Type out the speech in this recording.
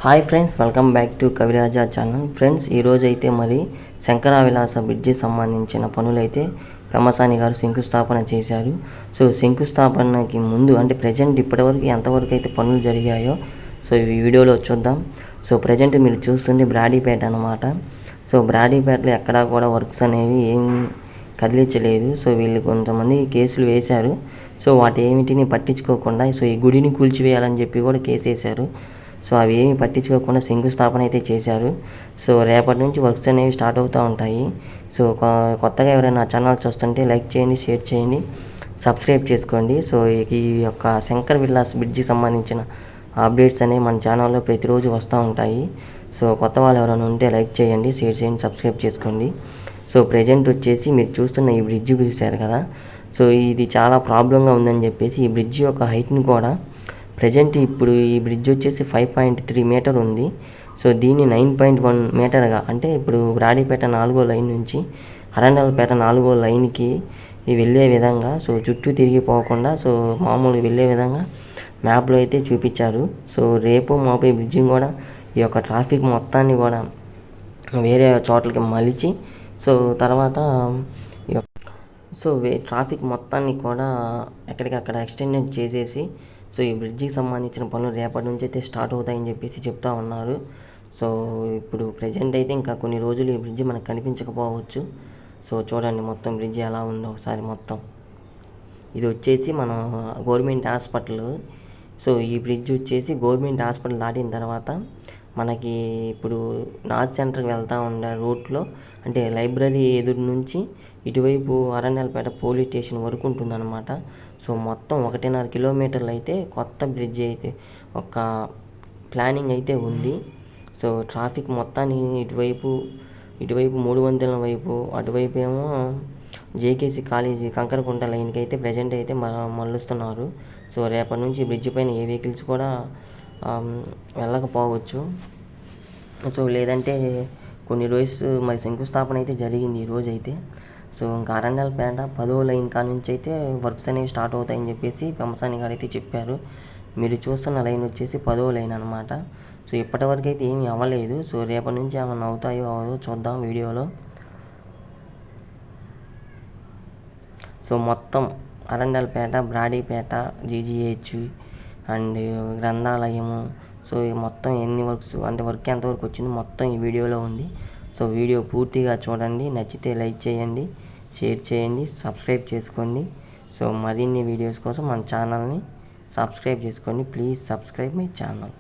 Hi friends, welcome back to Kaviraja channel. Friends, ఈరోజు అయితే మరి శంకరావిలాస బ్రిడ్జి సంబంధించిన పనులైతే పెమ్మసాని గారు శంకుస్థాపన చేశారు. సో శంకుస్థాపనకి ముందు అంటే ప్రజెంట్ ఇప్పటివరకు ఎంతవరకు అయితే పనులు జరిగాయో సో ఈ వీడియోలో చూద్దాం. సో ప్రజెంట్ మీరు చూస్తుంది బ్రాడీపేట అనమాట. సో బ్రాడీపేటలో ఎక్కడా కూడా వర్క్స్ అనేవి ఏమీ కదిలించలేదు. సో వీళ్ళు కొంతమంది కేసులు వేశారు. సో వాటి ఏమిటిని పట్టించుకోకుండా సో ఈ గుడిని కూల్చివేయాలని చెప్పి కూడా కేసు వేశారు. సో అవి ఏమి పట్టించుకోకుండా శంకుస్థాపన అయితే చేశారు. సో రేపటి నుంచి వర్క్స్ అనేవి స్టార్ట్ అవుతూ ఉంటాయి. సో కొత్తగా ఎవరైనా ఛానల్ చూస్తుంటే లైక్ చేయండి, షేర్ చేయండి, సబ్స్క్రైబ్ చేసుకోండి. సో ఈ యొక్క శంకర్ విలాస్ బ్రిడ్జికి సంబంధించిన అప్డేట్స్ అనేవి మన ఛానల్లో ప్రతిరోజు వస్తూ ఉంటాయి. సో కొత్త వాళ్ళు ఎవరైనా ఉంటే లైక్ చేయండి, షేర్ చేయండి, సబ్స్క్రైబ్ చేసుకోండి. సో ప్రజెంట్ వచ్చేసి మీరు చూస్తున్న ఈ బ్రిడ్జి చూశారు కదా. సో ఇది చాలా ప్రాబ్లంగా ఉందని చెప్పేసి ఈ బ్రిడ్జి యొక్క హైట్ని కూడా ప్రజెంట్ ఇప్పుడు ఈ బ్రిడ్జ్ వచ్చేసి 5.3 మీటర్ ఉంది. సో దీన్ని 9.1 మీటర్గా అంటే ఇప్పుడు బ్రాడీపేట 4వ లైన్ నుంచి అరండల్పేట 4వ లైన్కి వెళ్ళే విధంగా సో చుట్టూ తిరిగిపోకుండా సో మామూలుగా వెళ్ళే విధంగా మ్యాప్లో అయితే చూపించారు. సో రేపు మాపై బ్రిడ్జిని కూడా ఈ యొక్క ట్రాఫిక్ మొత్తాన్ని కూడా వేరే చోట్లకి మలిచి సో తర్వాత సో ట్రాఫిక్ మొత్తాన్ని కూడా ఎక్కడికక్కడ ఎక్స్టెండ్ చేసేసి సో ఈ బ్రిడ్జికి సంబంధించిన పనులు రేపటి నుంచి అయితే స్టార్ట్ అవుతాయని చెప్పేసి చెప్తా ఉన్నారు. సో ఇప్పుడు ప్రజెంట్ అయితే ఇంకా కొన్ని రోజులు ఈ బ్రిడ్జి మనకు కనిపించకపోవచ్చు. సో చూడండి మొత్తం బ్రిడ్జి ఎలా ఉందో ఒకసారి మొత్తం. ఇది వచ్చేసి మన గవర్నమెంట్ హాస్పిటల్. సో ఈ బ్రిడ్జ్ వచ్చేసి గవర్నమెంట్ హాస్పిటల్ దాటిన తర్వాత మనకి ఇప్పుడు నార్త్ సెంటర్కి వెళ్తూ ఉండే రూట్లో అంటే లైబ్రరీ ఎదురు నుంచి ఇటువైపు అరణ్యాలపేట పోలీస్ స్టేషన్ వరకు ఉంటుందన్నమాట. సో మొత్తం 1.5 కిలోమీటర్లు అయితే కొత్త బ్రిడ్జి అయితే ఒక ప్లానింగ్ అయితే ఉంది. సో ట్రాఫిక్ మొత్తాన్ని ఇటువైపు 300 వైపు, అటువైపు ఏమో జేకేసీ కాలేజీ కంకరకుంట లైన్కి అయితే ప్రజెంట్ అయితే మళ్ళుస్తున్నారు. సో రేపటి నుంచి బ్రిడ్జి పైన ఏ వెహికల్స్ కూడా వెళ్ళకపోవచ్చు. సో లేదంటే కొన్ని రోజు మరి శంకుస్థాపన అయితే జరిగింది ఈరోజు అయితే. సో ఇంకా అరండల్పేట 10వ లైన్ కాడ నుంచి అయితే వర్క్స్ అనేవి స్టార్ట్ అవుతాయని చెప్పేసి పెమ్మసాని గారు అయితే చెప్పారు. మీరు చూస్తున్న లైన్ వచ్చేసి 10వ లైన్ అనమాట. సో ఇప్పటివరకు అయితే ఏమీ అవ్వలేదు. సో రేపటి నుంచి ఏమైనా అవుతాయో అవ్వదో చూద్దాం వీడియోలో. సో మొత్తం అరండల్పేట, బ్రాడీపేట, జీజీహెచ్ అండ్ గ్రంథాలయము సో మొత్తం ఎన్ని వర్క్స్ అంటే వర్క్ ఎంతవరకు వచ్చింది మొత్తం ఈ వీడియోలో ఉంది. సో వీడియో పూర్తిగా చూడండి, నచ్చితే లైక్ చేయండి, షేర్ చేయండి, సబ్స్క్రైబ్ చేసుకోండి. సో మరిన్ని వీడియోస్ కోసం మన ఛానల్ని సబ్స్క్రైబ్ చేసుకోండి. Please subscribe my channel.